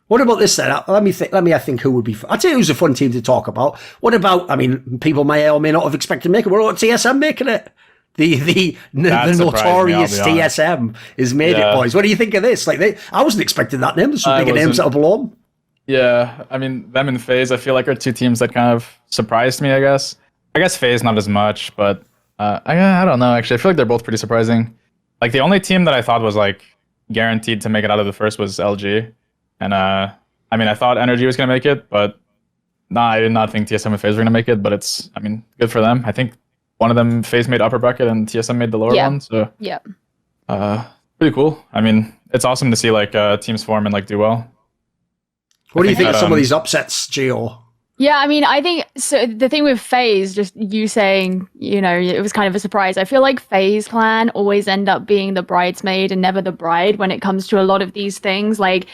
What about this then? Let me think who would be... I'd say who's a fun team to talk about. What about, I mean, people may or may not have expected to make it. What about TSM making it? The notorious TSM has made it, boys. What do you think of this? Like, I wasn't expecting that name. There's some bigger names that are below them. Yeah, I mean, them and FaZe, I feel like are two teams that kind of surprised me, I guess. I guess FaZe not as much, but I don't know, actually. I feel like they're both pretty surprising. Like, the only team that I thought was, like, guaranteed to make it out of the first was LG. And, I mean, I thought Energy was going to make it, but I did not think TSM and FaZe were going to make it, but it's, I mean, good for them. I think one of them, FaZe made upper bracket and TSM made the lower one, so... Yeah. Pretty cool. I mean, it's awesome to see, like, teams form and, like, do well. What do you think of some of these upsets, Gio? Yeah, I mean, I think so. The thing with FaZe, just you saying, you know, it was kind of a surprise. I feel like FaZe clan always end up being the bridesmaid and never the bride when it comes to a lot of these things. Like,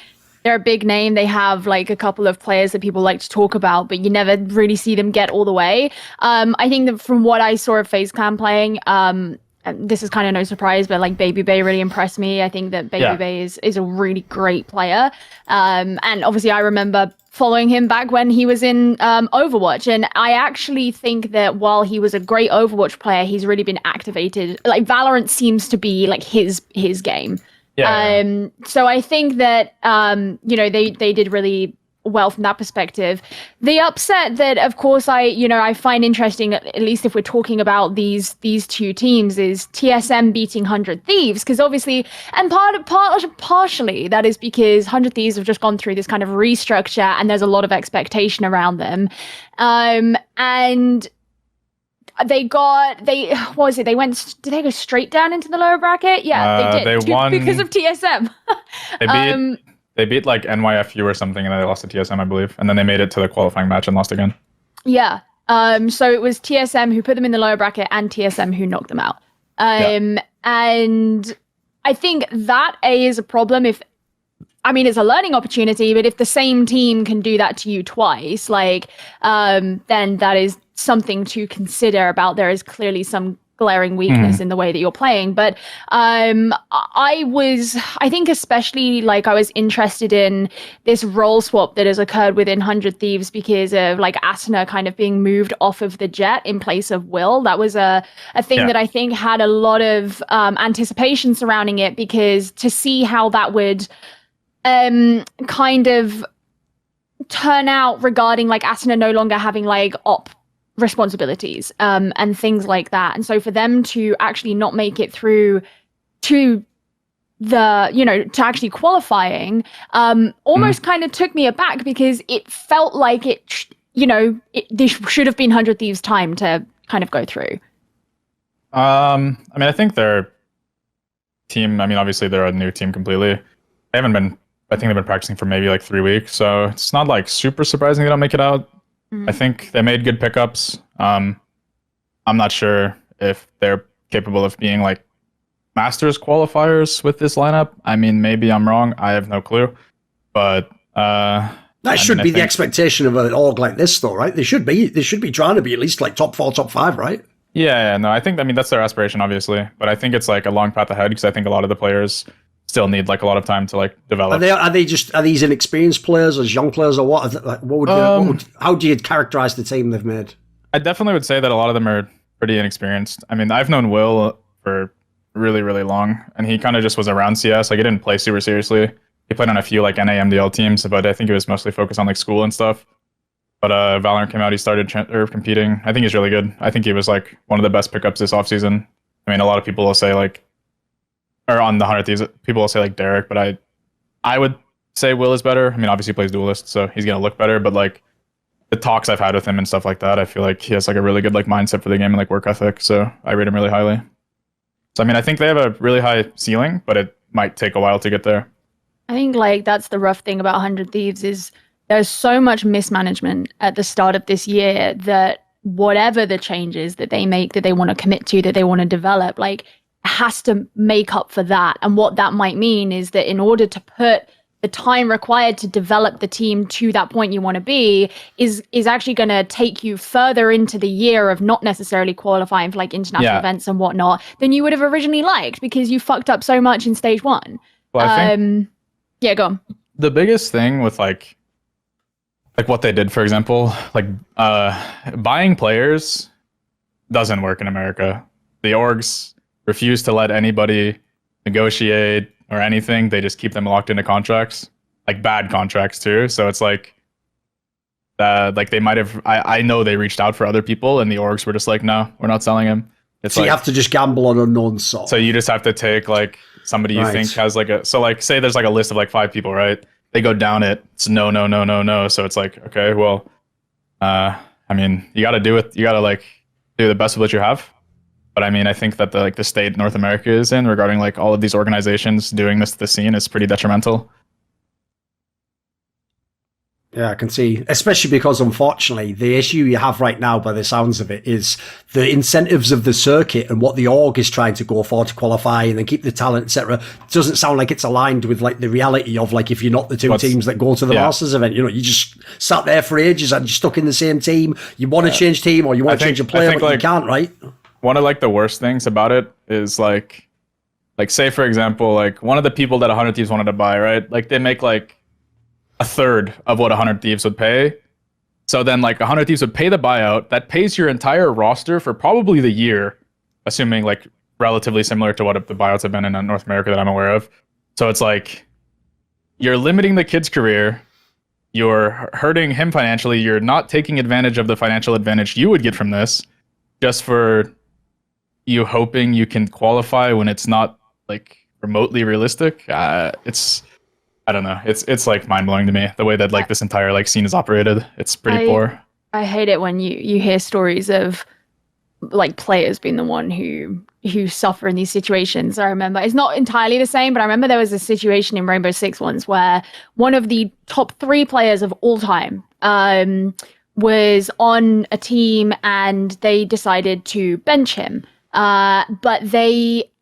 they're a big name. They have like a couple of players that people like to talk about, but you never really see them get all the way. I think that from what I saw of FaZe clan playing, this is kind of no surprise, but like Baby Bay really impressed me. I think that Baby Bay is a really great player. And obviously I remember following him back when he was in Overwatch. And I actually think that while he was a great Overwatch player, he's really been activated. Like Valorant seems to be like his game. Yeah. So I think that, you know, they did really well from that perspective. The upset that, of course, I find interesting, at least if we're talking about these two teams, is TSM beating 100 Thieves, because obviously, and partially that is because 100 Thieves have just gone through this kind of restructure, and there's a lot of expectation around them, and what was it? Did they go straight down into the lower bracket? Yeah, they did. They won because of TSM. They beat like NYFU or something, and then they lost to TSM, I believe. And then they made it to the qualifying match and lost again. Yeah. So it was TSM who put them in the lower bracket and TSM who knocked them out. And I think that is a problem it's a learning opportunity, but if the same team can do that to you twice, like, then that is something to consider about. There is clearly some glaring weakness in the way that you're playing. But I think especially like I was interested in this role swap that has occurred within 100 Thieves because of like Asuna kind of being moved off of the Jet in place of Will. That was a thing that I think had a lot of anticipation surrounding it, because to see how that would kind of turn out regarding like Asuna no longer having like op responsibilities and things like that, and so for them to actually not make it through to the, you know, to actually qualifying almost kind of took me aback, because it felt like this should have been 100 Thieves time to kind of go through. I mean, I think their team, I mean, obviously they're a new team completely. I think they've been practicing for maybe like 3 weeks, so it's not like super surprising they don't make it out. I think they made good pickups. I'm not sure if they're capable of being like Masters qualifiers with this lineup. I mean, maybe I'm wrong. I have no clue. But that should be the expectation of an org like this, though, right? They should be trying to be at least like top 4, top 5, right? Yeah, no, I mean, that's their aspiration, obviously. But I think it's like a long path ahead, because I think a lot of the players still need like a lot of time to like develop. Are these inexperienced players, as young players, or what? How do you characterize the team they've made? I definitely would say that a lot of them are pretty inexperienced. I mean, I've known Will for really, really long, and he kind of just was around CS. Like, he didn't play super seriously. He played on a few like NAMDL teams, but I think it was mostly focused on like school and stuff. But Valorant came out, he started competing. I think he's really good. I think he was like one of the best pickups this offseason. I mean, a lot of people will say like, or on the 100 Thieves, people will say like Derek, but I would say Will is better. I mean, obviously he plays Duelist, so he's going to look better, but like the talks I've had with him and stuff like that, I feel like he has like a really good like mindset for the game and like work ethic, so I rate him really highly. So I mean, I think they have a really high ceiling, but it might take a while to get there. I think like that's the rough thing about 100 Thieves is there's so much mismanagement at the start of this year that whatever the changes that they make, that they want to commit to, that they want to develop, like has to make up for that. And what that might mean is that in order to put the time required to develop the team to that point you want to be is actually going to take you further into the year of not necessarily qualifying for like international events and whatnot than you would have originally liked, because you fucked up so much in stage one. Well, I think, go on. the biggest thing with like what they did, for example, like buying players doesn't work in America. The orgs refuse to let anybody negotiate or anything. They just keep them locked into contracts, like bad contracts too. So it's like they might have. I know they reached out for other people, and the orgs were just like, no, we're not selling him. It's so like, you have to just gamble on unknown sort. So you just have to take like somebody you think has like a. So like say there's like a list of like 5 people, right? They go down it. It's no. So it's like, okay, well, I mean, you got to do it. You got to like do the best with what you have. But I mean, I think that the state North America is in regarding like all of these organizations doing this to the scene is pretty detrimental. Yeah, I can see, especially because unfortunately the issue you have right now by the sounds of it is the incentives of the circuit and what the org is trying to go for to qualify and then keep the talent, etc. Doesn't sound like it's aligned with like the reality of like if you're not the two teams that go to the Masters event, you know, you just sat there for ages and you're stuck in the same team. You want to change team or you want to change a player, but like, you can't, right? One of like the worst things about it is like say for example, like one of the people that 100 Thieves wanted to buy, right? Like they make like a third of what 100 Thieves would pay. So then like 100 Thieves would pay the buyout that pays your entire roster for probably the year, assuming like relatively similar to what the buyouts have been in North America that I'm aware of. So it's like you're limiting the kid's career, you're hurting him financially, you're not taking advantage of the financial advantage you would get from this just for you hoping you can qualify when it's not like remotely realistic. I don't know. It's like mind blowing to me the way that like this entire like scene is operated. It's pretty poor. I hate it when you hear stories of like players being the one who suffer in these situations. I remember it's not entirely the same, but I remember there was a situation in Rainbow Six once where one of the top 3 players of all time was on a team and they decided to bench him. But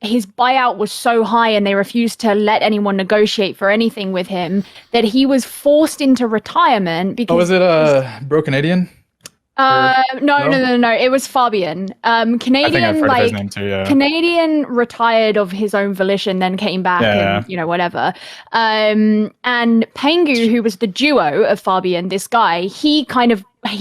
his buyout was so high and they refused to let anyone negotiate for anything with him that he was forced into retirement because... Oh, was it Bro Canadian? No. It was Fabian. Canadian, I think I've heard of his name too, yeah. Canadian retired of his own volition, then came back and, you know, whatever. And Pengu, who was the duo of Fabian, this guy, he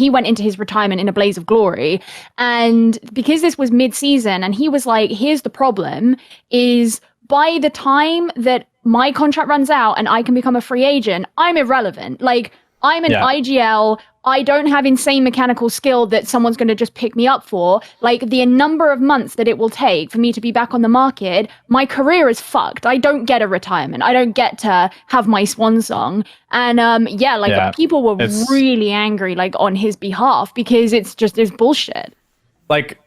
went into his retirement in a blaze of glory. And because this was mid-season and he was like, here's the problem, is by the time that my contract runs out and I can become a free agent, I'm irrelevant. Like, I'm an IGL. I don't have insane mechanical skill that someone's going to just pick me up for. Like, the number of months that it will take for me to be back on the market, my career is fucked. I don't get a retirement. I don't get to have my swan song. And people were really angry like on his behalf because it's bullshit. Like,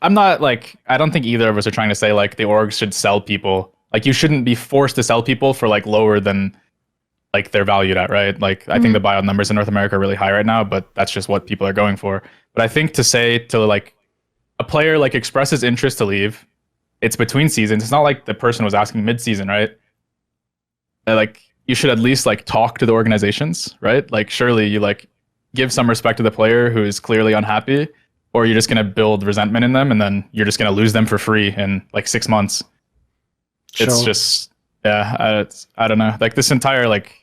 I'm not like, I don't think either of us are trying to say like the orgs should sell people. Like, you shouldn't be forced to sell people for like lower than like they're valued at, right? Like, I think the buyout numbers in North America are really high right now, but that's just what people are going for. But I think to say to like a player like expresses interest to leave, it's between seasons. It's not like the person was asking mid-season, right? Like, you should at least like talk to the organizations, right? Like, surely you like give some respect to the player who is clearly unhappy, or you're just going to build resentment in them and then you're just going to lose them for free in like 6 months. Sure. It's just, I don't know. Like, this entire like,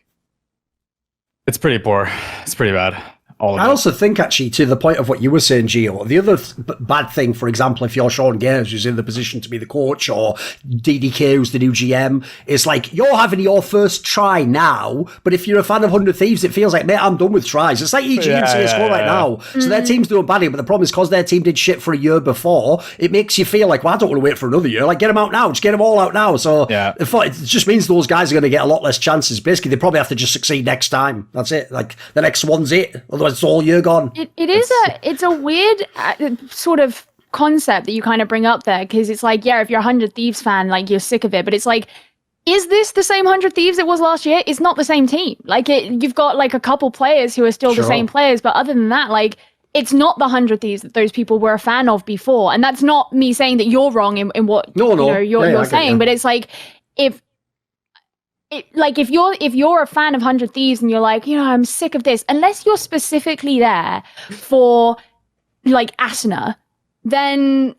it's pretty poor. It's pretty bad. I also think, actually, to the point of what you were saying, Gio, the other bad thing, for example, if you're Sean Gayers, who's in the position to be the coach, or DDK, who's the new GM, it's like, you're having your first try now, but if you're a fan of 100 Thieves, it feels like, mate, I'm done with tries. It's like EG and CSGO right now. So their team's doing badly, but the problem is because their team did shit for a year before, it makes you feel like, well, I don't want to wait for another year. Like, get them out now. Just get them all out now. So it just means those guys are going to get a lot less chances. Basically, they probably have to just succeed next time. That's it. Like, the next one's it. Otherwise, it's all year gone. It's a weird sort of concept that you kind of bring up there, because it's like, if you're a 100 Thieves fan, like, you're sick of it, but it's like, is this the same 100 Thieves it was last year? It's not the same team. Like, you've got like a couple players who are still the same players, but other than that, like, it's not the 100 Thieves that those people were a fan of before. And that's not me saying that you're wrong in what you're saying, but it's like, if you're a fan of 100 Thieves and you're like, I'm sick of this, unless you're specifically there for like Asuna, then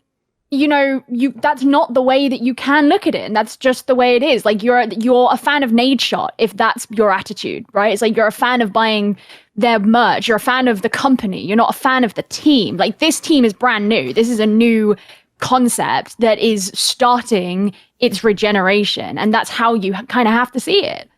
that's not the way that you can look at it, and that's just the way it is. Like you're a fan of Nadeshot if that's your attitude, right? It's like you're a fan of buying their merch, you're a fan of the company, you're not a fan of the team. Like this team is brand new. This is a new concept that is starting its regeneration, and that's how you kind of have to see it.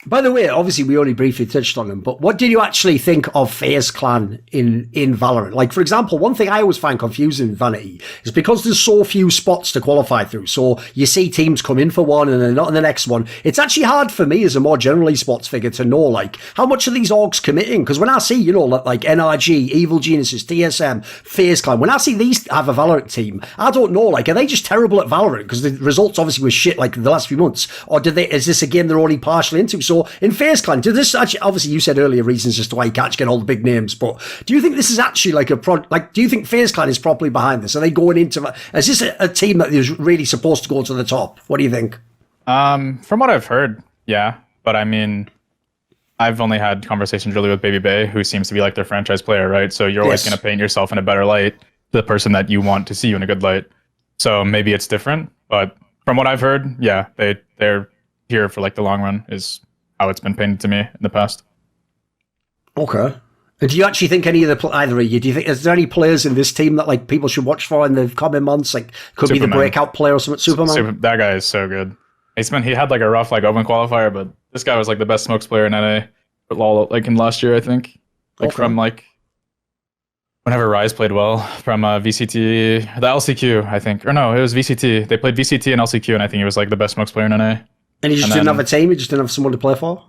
By the way, obviously we only briefly touched on them, but what did you actually think of FaZe Clan in Valorant? Like, for example, one thing I always find confusing in Vanity is because there's so few spots to qualify through, so you see teams come in for one and then not in the next one. It's actually hard for me as a more generally sports figure to know, like, how much are these orgs committing? Because when I see, like NRG, Evil Geniuses, TSM, FaZe Clan, when I see these have a Valorant team, I don't know, like, are they just terrible at Valorant? Because the results obviously were shit, like, the last few months. Or is this a game they're only partially into? So in FaZe Clan, do this actually, obviously you said earlier reasons as to why you can't get all the big names, but do you think this is actually like do you think FaZe Clan is properly behind this? Are they going into, is this a team that is really supposed to go to the top? What do you think? From what I've heard, yeah. But I mean, I've only had conversations really with Baby Bay, who seems to be like their franchise player, right? So you're always going to paint yourself in a better light, the person that you want to see you in a good light. So maybe it's different, but from what I've heard, yeah, they're here for like the long run is how it's been painted to me in the past. Okay. And do you actually think any of either of you, do you think, is there any players in this team that like people should watch for in the coming months? Like could Superman. Be the breakout player or something? Superman? That guy is so good. He had like a rough like open qualifier, but this guy was like the best smokes player in NA like in last year, I think. Like from like whenever Rise played well from VCT, the LCQ, I think. Or no, it was VCT. They played VCT and LCQ, and I think he was like the best smokes player in NA. And he just didn't have a team? He just didn't have someone to play for?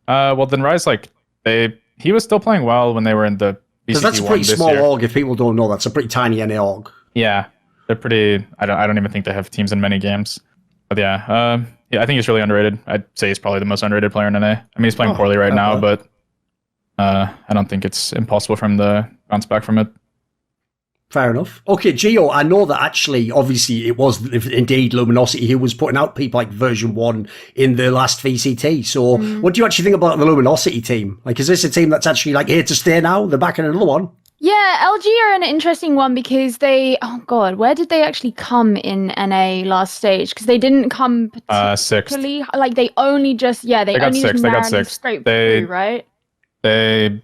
Well, then Rise, like, he was still playing well when they were in the VCT. Because that's a pretty small org, if people don't know. That's a pretty tiny NA org. Yeah. They're pretty... I don't even think they have teams in many games. But yeah, I think he's really underrated. I'd say he's probably the most underrated player in NA. I mean, he's playing poorly right now, but I don't think it's impossible for him to bounce back from it. Fair enough. Okay, Gio, I know that actually, obviously, it was indeed Luminosity who was putting out people like version 1 in the last VCT. So what do you actually think about the Luminosity team? Like, is this a team that's actually like here to stay now? They're back in another one? Yeah, LG are an interesting one because where did they actually come in NA last stage? Because they didn't come particularly, like they only just, they got only six. just They got six. Straight through, right? I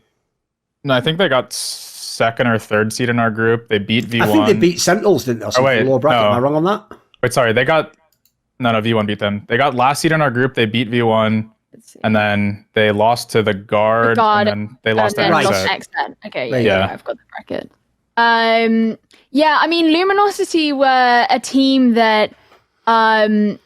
think they got second or third seed in our group. They beat V1. I think they beat Sentinels, didn't they? Lower bracket. No. Am I wrong on that? Wait, sorry. No, V1 beat them. They got last seed in our group. They beat V1. And then they lost to the guard. And then they lost to XZ. Okay, yeah, I've got the bracket. I mean, Luminosity were a team that... so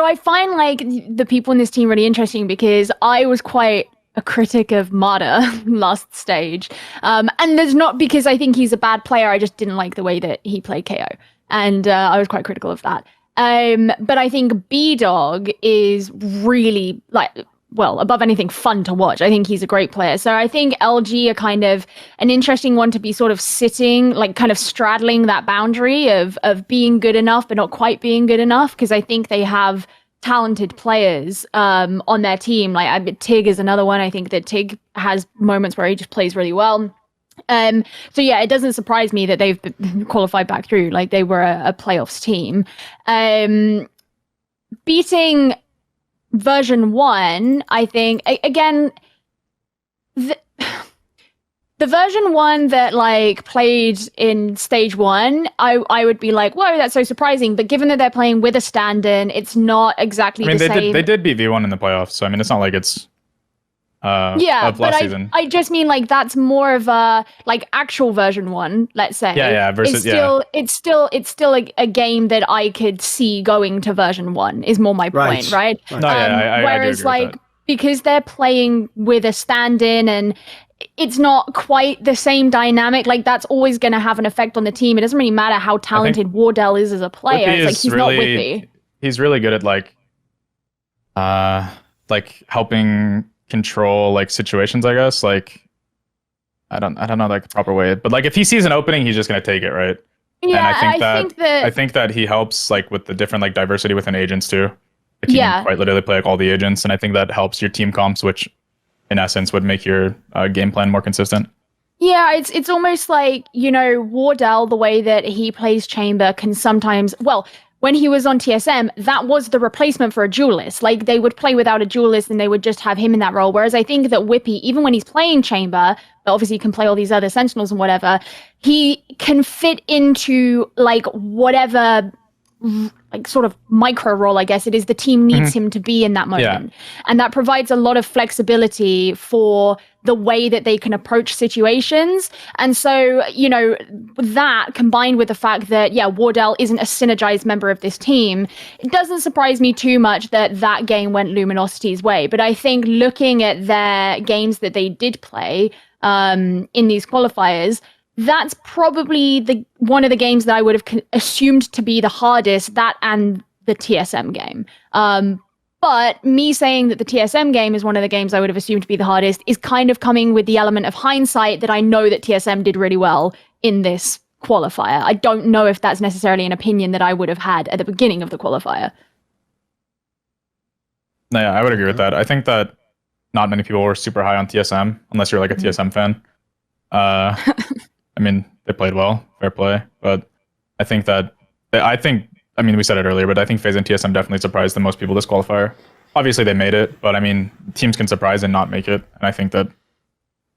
I find like the people in this team really interesting because I was quite a critic of Mada last stage. And there's not because I think he's a bad player. I just didn't like the way that he played KO. And I was quite critical of that. But I think B-Dog is really above anything fun to watch. I think he's a great player. So I think LG are kind of an interesting one to be sort of sitting, like kind of straddling that boundary of being good enough, but not quite being good enough. Because I think they have talented players on their team. Like Tig is another one. I think that Tig has moments where he just plays really well. So yeah, it doesn't surprise me that they've qualified back through. Like they were a playoffs team. Beating version 1, I think again the version 1 that like played in stage 1, I would be like, whoa, that's so surprising. But given that they're playing with a stand-in, it's not exactly the same. They did beat V1 in the playoffs, so I mean, it's not like it's but season. I just mean like that's more of a like actual version 1, let's say. Versus it's still a game that I could see going to version 1 is more my point, right? No, whereas I like because they're playing with a stand-in and it's not quite the same dynamic, like that's always going to have an effect on the team. It doesn't really matter how talented Wardell is as a player. It's like he's not with me. He's really good at like helping control like situations, I guess. Like I don't know like the proper way, but like if he sees an opening, he's just gonna take it, right? Yeah, and I think that he helps like with the different like diversity within agents too. Like, he can quite literally play like all the agents, and I think that helps your team comps, which in essence would make your game plan more consistent. Yeah, it's almost like, Wardell, the way that he plays Chamber can sometimes, well, when he was on TSM, that was the replacement for a duelist. Like, they would play without a duelist and they would just have him in that role. Whereas I think that Whippy, even when he's playing Chamber, but obviously he can play all these other Sentinels and whatever, he can fit into, like, whatever, like, sort of micro role, I guess it is, the team needs him to be in that moment. Yeah. And that provides a lot of flexibility for the way that they can approach situations. And so, that combined with the fact that, Wardell isn't a synergized member of this team, it doesn't surprise me too much that game went Luminosity's way. But I think looking at their games that they did play in these qualifiers, that's probably one of the games that I would have assumed to be the hardest, that and the TSM game. But me saying that the TSM game is one of the games I would have assumed to be the hardest is kind of coming with the element of hindsight that I know that TSM did really well in this qualifier. I don't know if that's necessarily an opinion that I would have had at the beginning of the qualifier. No, yeah, I would agree with that. I think that not many people were super high on TSM, unless you're like a TSM fan. I mean, they played well, fair play. But I think we said it earlier, but I think FaZe and TSM definitely surprised the most people this qualifier. Obviously, they made it, but I mean, teams can surprise and not make it. And I think that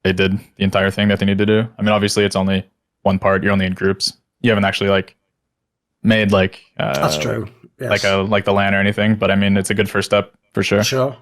they did the entire thing that they need to do. I mean, obviously, it's only one part. You're only in groups. You haven't actually made that's true. Yes. like the LAN or anything. But I mean, it's a good first step for sure. Sure.